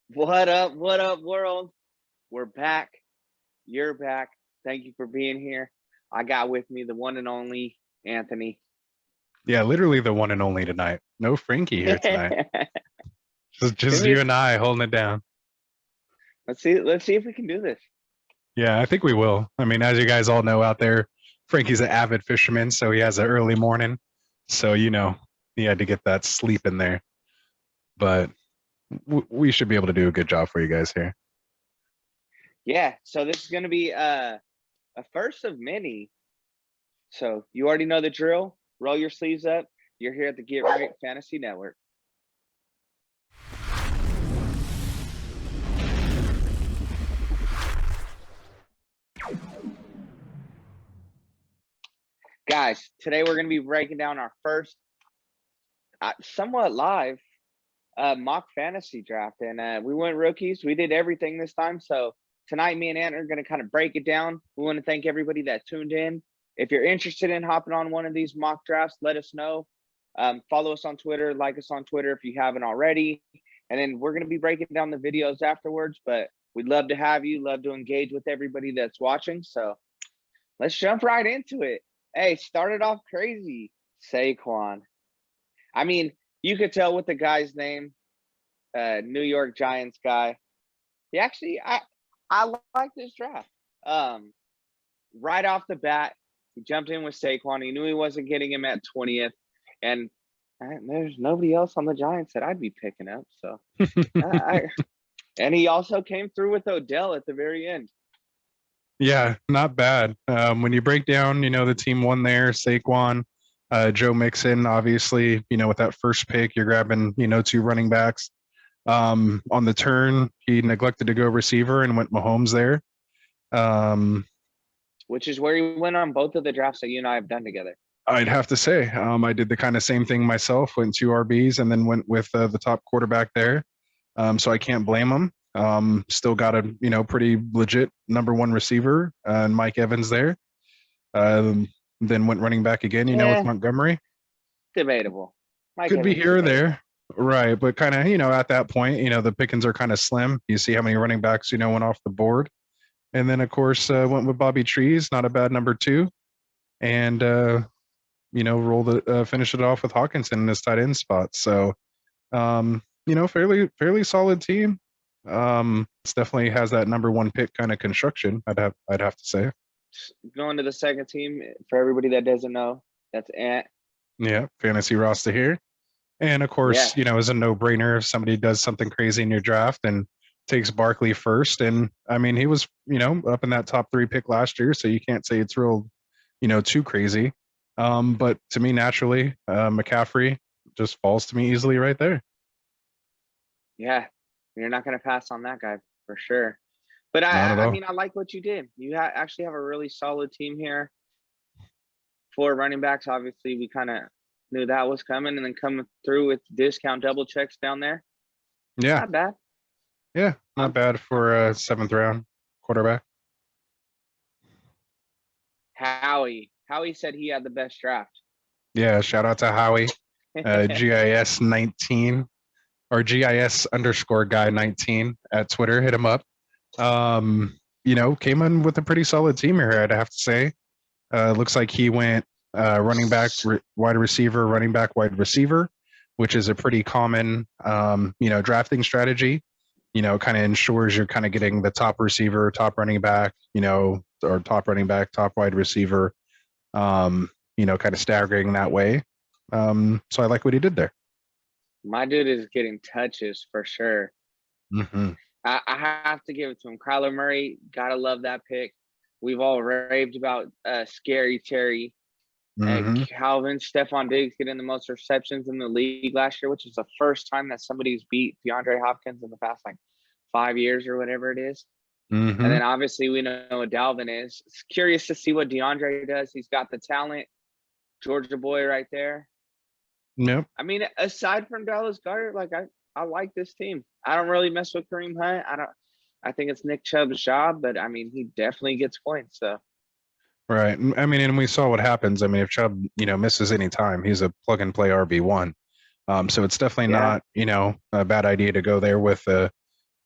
What up? What up, world? We're back. You're back. Thank you for being here. I got with me the one and only Anthony. Yeah, literally the one and only tonight. No Frankie here tonight. Just you Timmy, and I holding it down. let's see. Let's see if we can do this. Yeah, I think we will. I mean, as you guys all know out there, Frankie's an avid fisherman, so he has an early morning. So he had to get that sleep in there. But we should be able to do a good job for you guys here. Yeah. So this is going to be a first of many. So you already know the drill. Roll your sleeves up. You're here at the Get Right Fantasy Network. Guys, today we're going to be breaking down our first somewhat live mock fantasy draft. And we went rookies. We did everything this time. So tonight, me and Ant are going to kind of break it down. We want to thank everybody that tuned in. If you're interested in hopping on one of these mock drafts, let us know. Follow us on Twitter, like us on Twitter if you haven't already. And then we're going to be breaking down the videos afterwards. But we'd love to have you, love to engage with everybody that's watching. So let's jump right into it. Hey, started off crazy. Saquon. I mean, you could tell with the guy's name, New York Giants guy. He actually, I like this draft. Right off the bat, he jumped in with Saquon. He knew he wasn't getting him at 20th, and there's nobody else on the Giants that I'd be picking up. So, and he also came through with Odell at the very end. Yeah, not bad. When you break down, the team won there, Saquon, Joe Mixon, obviously, with that first pick, you're grabbing, two running backs. On the turn, he neglected to go receiver and went Mahomes there. Which is where he went on both of the drafts that you and I have done together. I'd have to say, I did the kind of same thing myself, went two RBs and then went with the top quarterback there. So I can't blame him. Still got a pretty legit number one receiver and Mike Evans there. Then went running back again, with Montgomery. Debatable. Mike Could Evans be here or there, right? But kind of at that point, the pickings are kind of slim. You see how many running backs went off the board, and then of course went with Bobby Trees, not a bad number two, and finish it off with Hawkinson in his tight end spot. So fairly solid team. It definitely has that number one pick kind of construction. I'd have to say. Going to the second team for everybody that doesn't know, that's Ant. Yeah, fantasy roster here, and of course, it's a no-brainer if somebody does something crazy in your draft and takes Barkley first. And I mean, he was up in that top 3 pick last year, so you can't say it's real too crazy. But to me, naturally, McCaffrey just falls to me easily right there. Yeah, you're not going to pass on that guy for sure. But I mean, I like what you did. You actually have a really solid team here. 4 running backs. Obviously, we kind of knew that was coming, and then coming through with discount double checks down there. Yeah, not bad. Yeah, not bad for a 7th round quarterback. Howie said he had the best draft. Yeah, shout out to Howie. GIS 19 or GIS underscore guy 19 at Twitter. Hit him up. Came in with a pretty solid team here, I'd have to say. Looks like he went running back, wide receiver, running back, wide receiver, which is a pretty common, drafting strategy. Kind of ensures you're kind of getting the top receiver, top running back, or top running back, top wide receiver, kind of staggering that way. So I like what he did there. My dude is getting touches for sure. Mm-hmm. I have to give it to him. Kyler Murray, gotta love that pick. We've all raved about Scary Terry. And Calvin, Stephon Diggs getting the most receptions in the league last year, which is the first time that somebody's beat DeAndre Hopkins in the past 5 years or whatever it is. And then obviously we know what Dalvin is. It's curious to see what DeAndre does. He's got the talent. Georgia boy right there. Yep. I mean, aside from Dallas Goedert, I like this team. I don't really mess with Kareem Hunt. I think it's Nick Chubb's job, but I mean, he definitely gets points. So. Right. I mean, and we saw what happens. I mean, if Chubb, misses any time, he's a plug and play RB1. So it's definitely not, a bad idea to go there with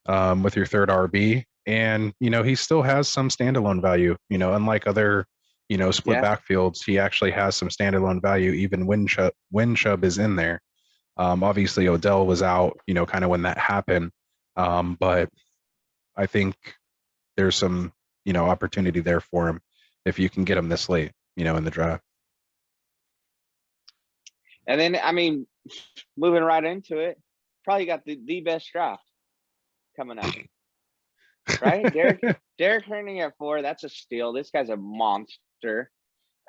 with your third RB. And, he still has some standalone value, unlike other, split Yeah. backfields, he actually has some standalone value, even when Chubb is in there. Obviously, Odell was out, kind of when that happened. But I think there's some, opportunity there for him if you can get him this late, in the draft. And then, I mean, moving right into it, probably got the best draft coming up, right? Derek Henry at 4. That's a steal. This guy's a monster.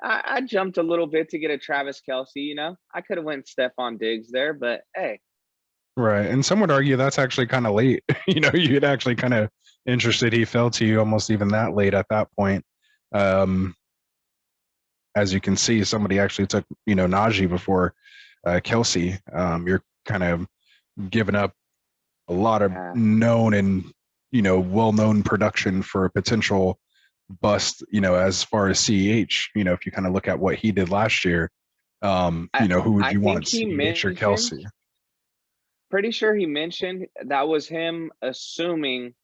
I jumped a little bit to get a Travis Kelce. I could have went Stephon Diggs there, but hey. Right. And some would argue that's actually kind of late. You'd actually kind of interested he fell to you almost even that late at that point. As you can see, somebody actually took, Najee before Kelce. You're kind of giving up a lot of known and, well-known production for a potential bust, as far as CEH, if you kind of look at what he did last year, who would you want, CEH or Kelce? Pretty sure he mentioned that was him assuming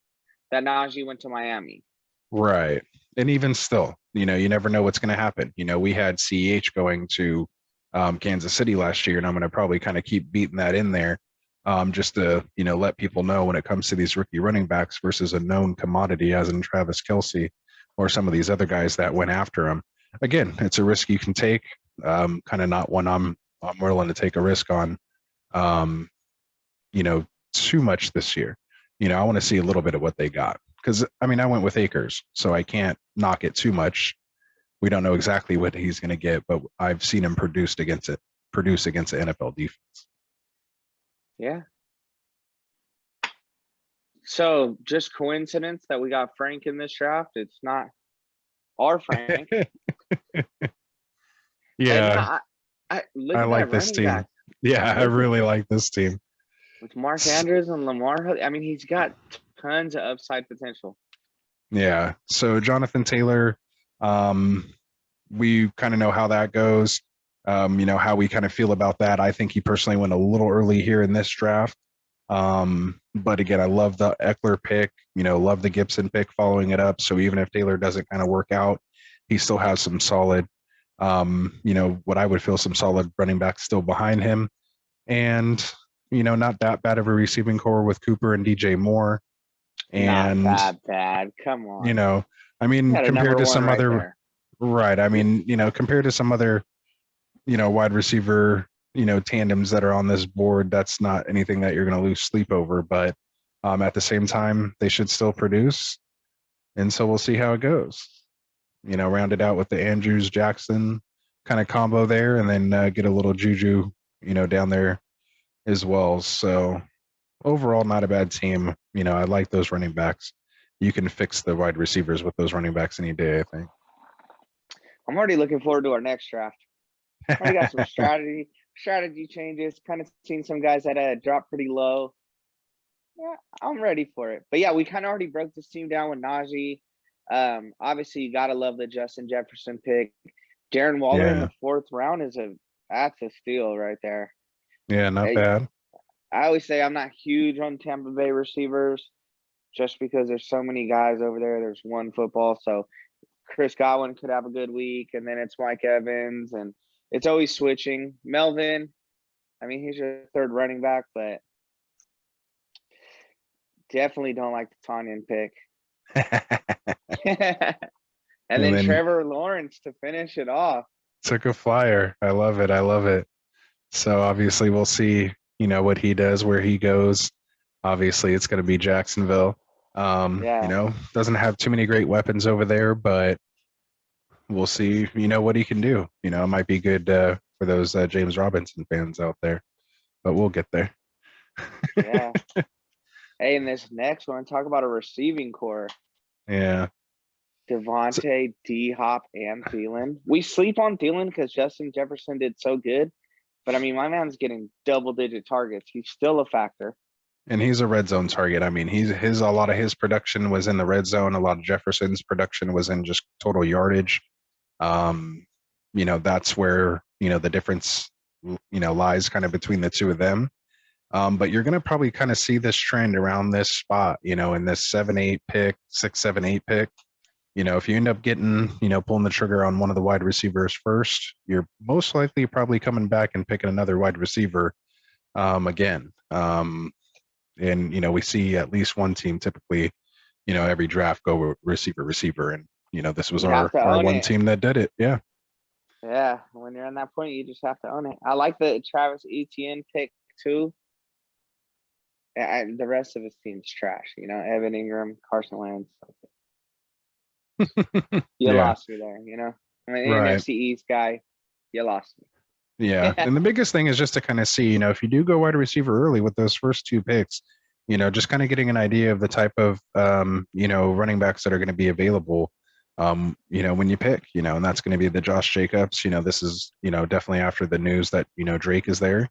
that Najee went to Miami. Right. And even still, you never know what's going to happen. We had CEH going to Kansas City last year, and I'm going to probably kind of keep beating that in there just to, let people know when it comes to these rookie running backs versus a known commodity as in Travis Kelce or some of these other guys that went after him. Again, it's a risk you can take, kind of not one I'm willing to take a risk on, too much this year. I want to see a little bit of what they got. Because, I went with Akers, so I can't knock it too much. We don't know exactly what he's going to get, but I've seen him produce against the NFL defense. Yeah. So just coincidence that we got Frank in this draft. It's not our Frank. Yeah. I like this team. Back. Yeah, I really like this team. With Mark Andrews and Lamar, he's got tons of upside potential. Yeah. So Jonathan Taylor, we kind of know how that goes. How we kind of feel about that. I think he personally went a little early here in this draft. But again, I love the Eckler pick, love the Gibson pick following it up. So even if Taylor doesn't kind of work out, he still has some solid, what I would feel some solid running backs still behind him. And, not that bad of a receiving core with Cooper and DJ Moore. And not that bad. Come on. Compared to some other, there. Right. Compared to some other, wide receiver, tandems that are on this board, that's not anything that you're going to lose sleep over. But at the same time, they should still produce. And so we'll see how it goes. Round it out with the Andrews Jackson kind of combo there, and then get a little Juju, down there as well. So overall, not a bad team. I like those running backs. You can fix the wide receivers with those running backs any day, I think. I'm already looking forward to our next draft. Already got some strategy changes. Kind of seen some guys that dropped pretty low. Yeah, I'm ready for it. But yeah, we kind of already broke this team down with Najee. Obviously, you gotta love the Justin Jefferson pick. Darren Waller in the 4th round that's a steal right there. Yeah, not bad. I always say I'm not huge on Tampa Bay receivers just because there's so many guys over there. There's one football. So Chris Godwin could have a good week, and then it's Mike Evans, and it's always switching. Melvin, he's your 3rd running back, but definitely don't like the Tanyan pick. and then Trevor Lawrence to finish it off. Took a flyer. I love it. So obviously we'll see, what he does, where he goes. Obviously it's going to be Jacksonville. Doesn't have too many great weapons over there, but we'll see, what he can do. It might be good for those James Robinson fans out there, but we'll get there. Yeah. Hey, in this next one, talk about a receiving core. Yeah. Devontae, D-Hop, and Thielen. We sleep on Thielen because Justin Jefferson did so good. But, my man's getting double-digit targets. He's still a factor. And he's a red zone target. A lot of his production was in the red zone. A lot of Jefferson's production was in just total yardage. That's where, the difference, lies kind of between the two of them. But you're going to probably kind of see this trend around this spot, in this 7-8 pick, 6-7-8 pick. If you end up getting, pulling the trigger on one of the wide receivers first, you're most likely probably coming back and picking another wide receiver again. And we see at least one team typically, every draft go receiver. And, this was You have our to own one it. team that did it. Yeah. Yeah, when you're in that point, you just have to own it. I like the Travis Etienne pick too. The rest of his team's trash. Evan Ingram, Carson Wentz. You Yeah. lost me there. I'm an Right. NFC East guy. You lost me. Yeah. And the biggest thing is just to kind of see, if you do go wide receiver early with those first two picks, just kind of getting an idea of the type of, running backs that are going to be available, when you pick, and that's going to be the Josh Jacobs. This is, definitely after the news that, Drake is there,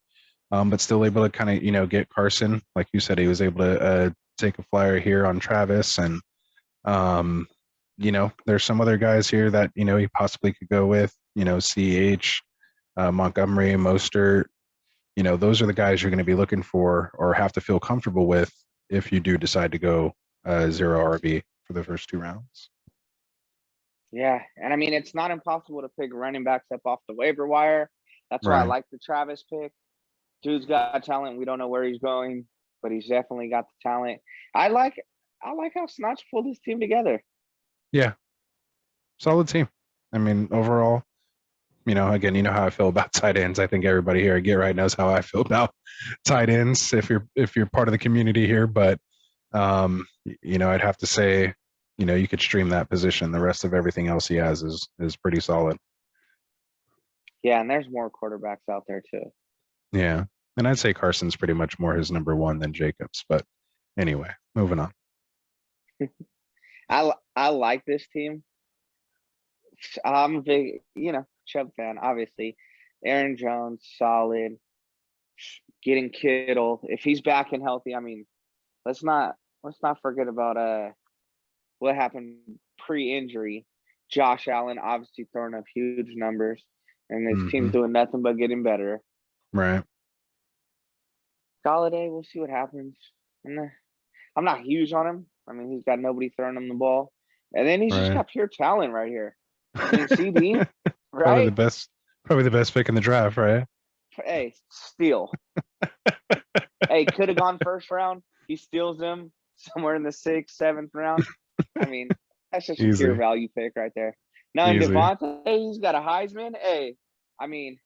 but still able to kind of, get Carson. Like you said, he was able to take a flyer here on Travis. And, there's some other guys here that, he possibly could go with, CH, Montgomery, Mostert. Those are the guys you're going to be looking for or have to feel comfortable with if you do decide to go zero RB for the first 2 rounds. Yeah, and I mean, it's not impossible to pick running backs up off the waiver wire. That's why I Right. like the Travis pick. Dude's got talent. We don't know where he's going, but he's definitely got the talent. I like how Snotch pulled his team together. Yeah. Solid team. I mean, overall, again, how I feel about tight ends. I think everybody here at Get Right knows how I feel about tight ends if you're part of the community here. But I'd have to say, you could stream that position. The rest of everything else he has is pretty solid. Yeah, and there's more quarterbacks out there too. Yeah. And I'd say Carson's pretty much more his number one than Jacobs. But anyway, moving on. I like this team. I'm a big, Chubb fan, obviously. Aaron Jones, solid. Getting Kittle. If he's back and healthy, I mean, let's not forget about what happened pre-injury. Josh Allen obviously throwing up huge numbers, and his team's doing nothing but getting better. Right. Galladay, we'll see what happens. I'm not huge on him. I mean, he's got nobody throwing him the ball, and then he's just got pure talent right here. I mean, CD, Probably right? the best pick in the draft, right? Hey, steal. Hey, could have gone first round. He steals him somewhere in the 6th, 7th round. I mean, that's just a pure value pick right there. Now in Devontae, he's got a Heisman. Hey, I mean,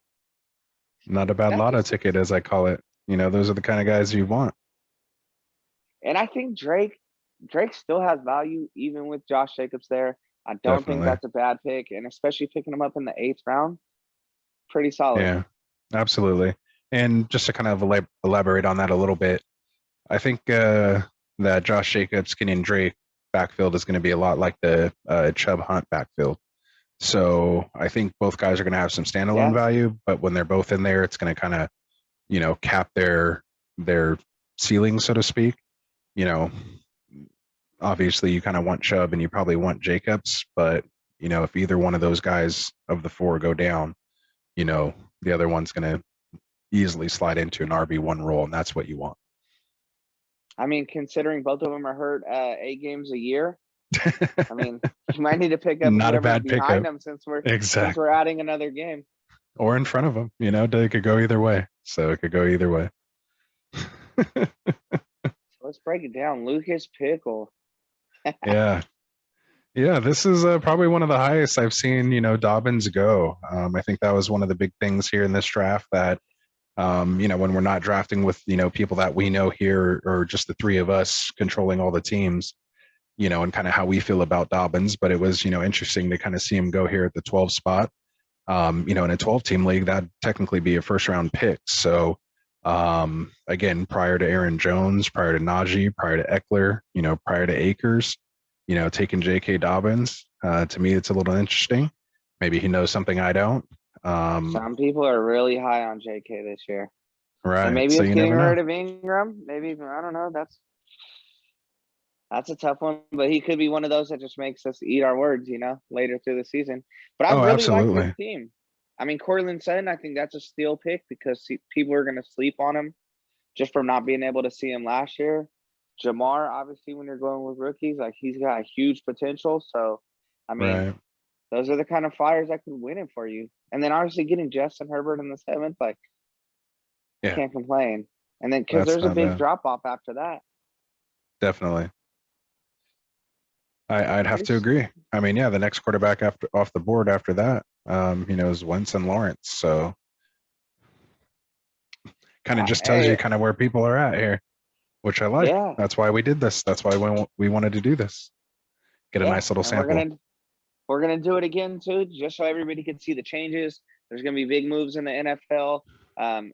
not a bad lotto ticket, as I call it. Those are the kind of guys you want. And I think Drake still has value even with Josh Jacobs there. I don't think that's a bad pick, and especially picking him up in the 8th round, pretty solid. Yeah, absolutely. And just to kind of elaborate on that a little bit, I think that Josh Jacobs getting Drake backfield is going to be a lot like the Chubb Hunt backfield. So I think both guys are going to have some standalone value, but when they're both in there, it's going to kind of, cap their ceiling, so to speak. Obviously you kind of want Chubb and you probably want Jacobs, but if either one of those guys of the 4 go down, the other one's going to easily slide into an RB1 role, and that's what you want. I mean, considering both of them are hurt 8 games a year, I mean, you might need to pick up not a bad behind pickup. them since we're adding another game. Or in front of them, it could go either way. So it could go either way. So let's break it down. Lucas Pickle. Yeah. This is probably one of the highest I've seen, Dobbins go. I think that was one of the big things here in this draft that, when we're not drafting with, people that we know here or just the 3 of us controlling all the teams, and kind of how we feel about Dobbins. But it was, interesting to kind of see him go here at the 12 spot. In a 12-team league, that'd technically be a first-round pick. So, again, prior to Aaron Jones, prior to Najee, prior to Eckler, prior to Akers, taking J.K. Dobbins, to me, it's a little interesting. Maybe he knows something I don't. Some people are really high on J.K. this year. Right. And maybe it's getting rid of Ingram. Maybe, I don't know. That's a tough one, but he could be one of those that just makes us eat our words, later through the season. But I really like this team. I mean, Cortland Sutton, I think that's a steal pick because people are going to sleep on him. just from not being able to see him last year. Jamar, obviously, when you're going with rookies, like he's got huge potential. So, I mean, Right. those are the kind of flyers that could win it for you. And then obviously getting Justin Herbert in the 7th, like Yeah, can't complain. And then because that's there's a not big bad. drop off after that. Definitely. I'd have Pretty to agree. I mean, yeah, the next quarterback after off the board after that, is Wentz and Lawrence. So kind of just tells you Hey, kind of where people are at here, which I like. yeah, That's why we did this. That's why we wanted to do this. Get a yeah. nice little And sample. we're gonna do it again too, just so everybody can see the changes. There's gonna be big moves in the NFL.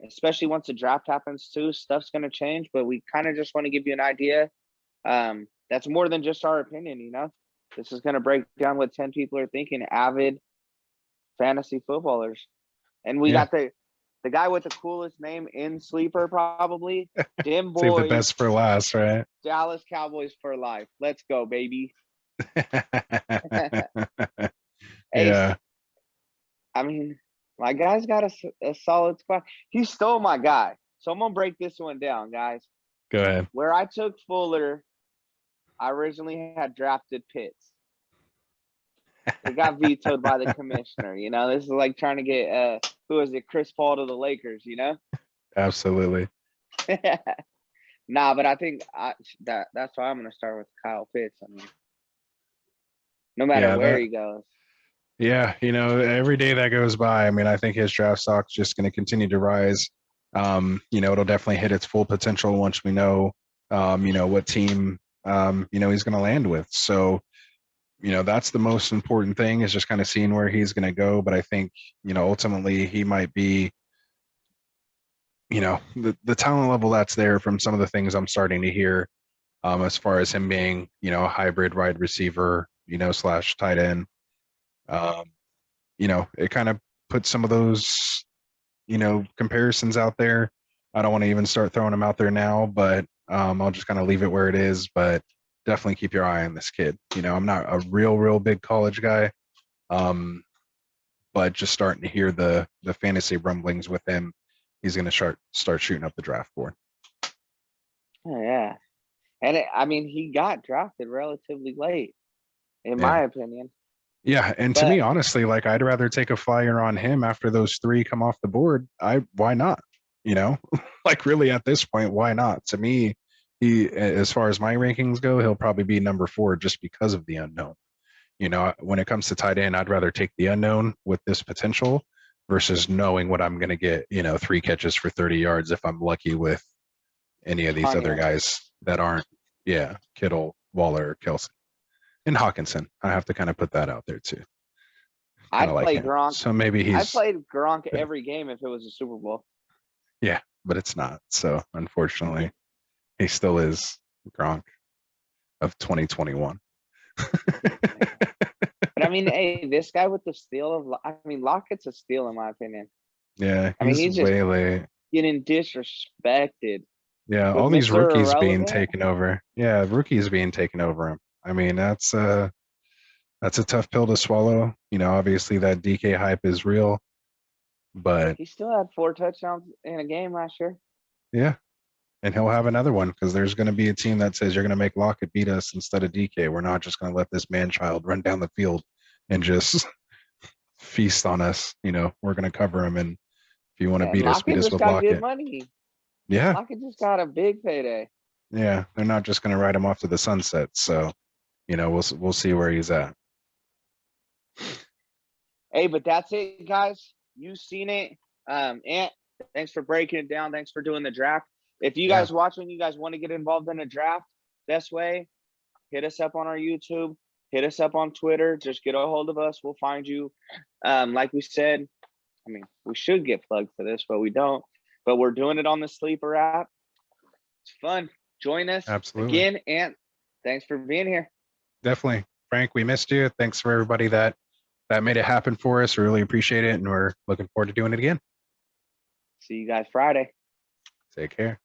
Especially once the draft happens too, stuff's gonna change, but we kind of just want to give you an idea. That's more than just our opinion, you know. This is gonna break down what 10 people are thinking, avid fantasy footballers. And we Yeah, got the guy with the coolest name in Sleeper, probably. Dim save the Boys, best for last, right? Dallas Cowboys for life. Let's go, baby. Hey, Yeah, I mean, my guy's got a solid squad. He stole my guy. So I'm gonna break this one down, guys. go ahead. Where I took Fuller, I originally had drafted Pitts. It got vetoed by the commissioner. You know, this is like trying to get who is it, Chris Paul to the Lakers, you know? Absolutely. Nah, but I think that's why I'm gonna start with Kyle Pitts. I mean, no matter Yeah, where he goes. yeah, every day that goes by, I mean, I think his draft stock's just going to continue to rise. It'll definitely hit its full potential once we know, what team, he's going to land with. So, that's the most important thing is just kind of seeing where he's going to go. But I think, ultimately he might be, the talent level that's there from some of the things I'm starting to hear, as far as him being, a hybrid wide receiver, slash tight end. Um, it kind of puts some of those, comparisons out there. I don't want to even start throwing them out there now, but I'll just kind of leave it where it is. But definitely keep your eye on this kid. I'm not a real big college guy, but just starting to hear the fantasy rumblings with him. He's going to start shooting up the draft board. Oh, yeah. And I mean, he got drafted relatively late, in Yeah. my opinion. Yeah, and to But me, honestly, like I'd rather take a flyer on him after those three come off the board. Why not? Like really at this point, why not? To me, as far as my rankings go, he'll probably be number 4 just because of the unknown. When it comes to tight end, I'd rather take the unknown with this potential versus knowing what I'm going to get. 3 catches for 30 yards if I'm lucky with any of these other Tanya, guys that aren't, yeah, Kittle, Waller, Kelsey, and Hawkinson. I have to kind of put that out there too. Kind I'd of like play him. Gronk. So maybe I'd he's, play Gronk every game if it was a Super Bowl. yeah, but it's not. So unfortunately, he still is Gronk of 2021. But I mean, hey, this guy with the steal of, I mean, Lockett's a steal in my opinion. Yeah, I mean, he's he's just way late. getting disrespected Yeah, with all these Mr. rookies being Irrelevant. taken over. Yeah, rookies being taken over him. I mean, that's a tough pill to swallow. Obviously that DK hype is real, but He still had 4 touchdowns in a game last year. yeah, and he'll have another one because there's going to be a team that says you're going to make Lockett beat us instead of DK. We're not just going to let this man child run down the field and just feast on us. We're going to cover him, and if you want to And beat Lockett us just with got good Lockett. money. Yeah, Lockett just got a big payday. yeah, they're not just going to ride him off to the sunset. So, we'll see where he's at. Hey, but that's it, guys. You've seen it. Ant, thanks for breaking it down. Thanks for doing the draft. If you Yeah, guys watching, you guys want to get involved in a draft, best way, hit us up on our YouTube, hit us up on Twitter. Just get a hold of us. We'll find you. Like we said, I mean, we should get plugged for this, but we don't. But we're doing it on the Sleeper app. It's fun. Join us absolutely, again, Ant. Thanks for being here. definitely, Frank. We missed you. Thanks for everybody that made it happen for us. We really appreciate it, and we're looking forward to doing it again. See you guys Friday. Take care.